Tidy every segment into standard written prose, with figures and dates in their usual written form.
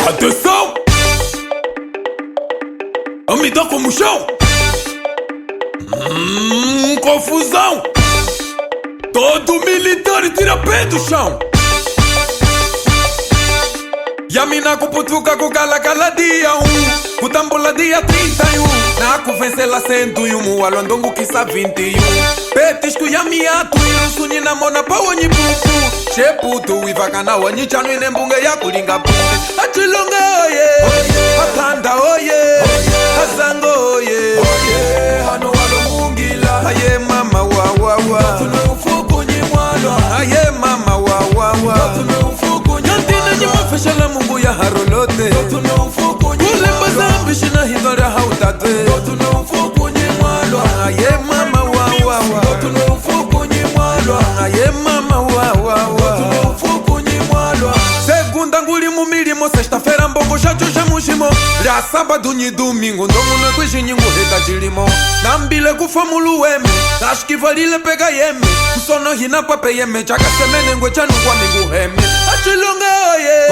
Atenção! Amida como chão. Confusão. Todo militar tira pé do chão. E a mina kuputuka kukala kala dia kutambula dia 31 na kuvencela 101 walondongo kisa 21 petisku ya miatu irusuni na mona pa wanyi pupu sheputu ivakana wanyi chanu ine mbunge ya kulinga punge achilonga oye atanda oye azango oye hano walo mungila aye mama wa wa wa tune ufuku nyimwalo aye mama wa wa wa tune ufuku nyantine nyimafeshala mungu ya harolote tune ufuku nyimwalo zambi shina hidora hautate tune ufuku nyimwalo aye mama wa wa wa tune ufuku nyimwalo aye mama wa wa wa tune ufuku nyimwalo segunda nguli mumilimo sexta-feira mbongo chacho cha mushimo la sábado ni domingo ndongo na kwishinyingo heta chilimo nambile kufamulu weme ashkivalile pega yeme kusono hina pape yeme chaka semene ngwe chanu kwa mingu heme achilonga oye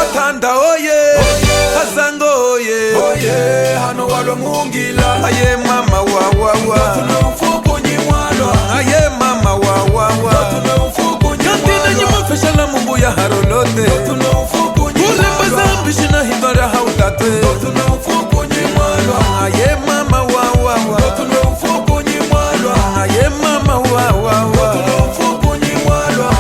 atanda oye azango oye hano walo mungila aye mama wa wa wa tunafuko nyimwalo aye mama wa wa wa tunafuko nyantine nyimafeshala mungu ya harolote tunafuko nyimwalo zambi shina hidora hautate tunafuko nyimwalo aye mama wa wa wa tunafuko nyimwalo aye mama wa wa wa tunafuko nyimwalo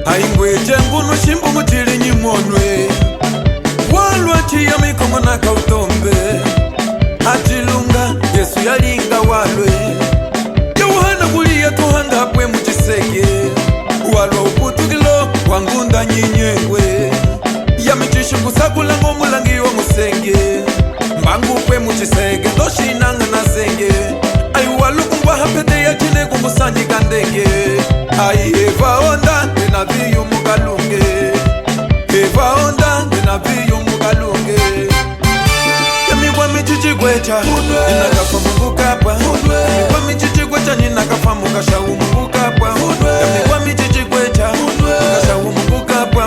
aingweje ngunu shimbungu chili nyimonwe walwa chiya mikongo na kautombe achilunga yesu yalinga walwe yohana kuliya tuhanga pwe muchisege walwa uputukilo wangunda nyinyengwe yamichisha kusakula ngomulangi wa musenge mbangu pwe muchisege ndoshinanga na zenge aiwalukungwa hapete ya chine kumusanji kandenge ai eva onda na viyu mukalunge eva onda na viyu mukalunge yamigwa michichi gwecha ninakafa mungu kapa yamigwa michichi gwecha ninakafa mukasha mungu kapa yamigwa michichi gwecha mukasha mungu kapa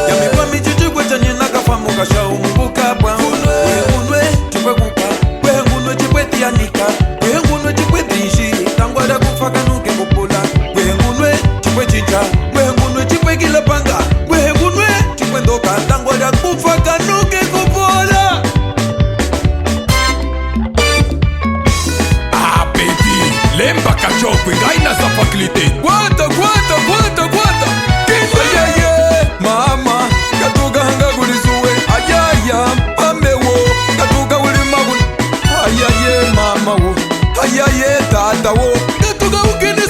yamigwa michichi gwecha ninakafa mukasha mungu kapa weunwe chikwe kuka weunwe chikwe tianika weunwe chikwe tishi tangwada kufaka nuke kupula weunwe chikwe chicha weunwe chikwe kila panga weunwe chikwe ndoka tangwada kufaka nuke kupula. Ah baby lemba kachokwe gaina za fakulite kwata ayaye mama katuga hanga gulizuwe ayaya amewo katuga ulimagun ayaye mama wo ayaye tata wo katuga ukini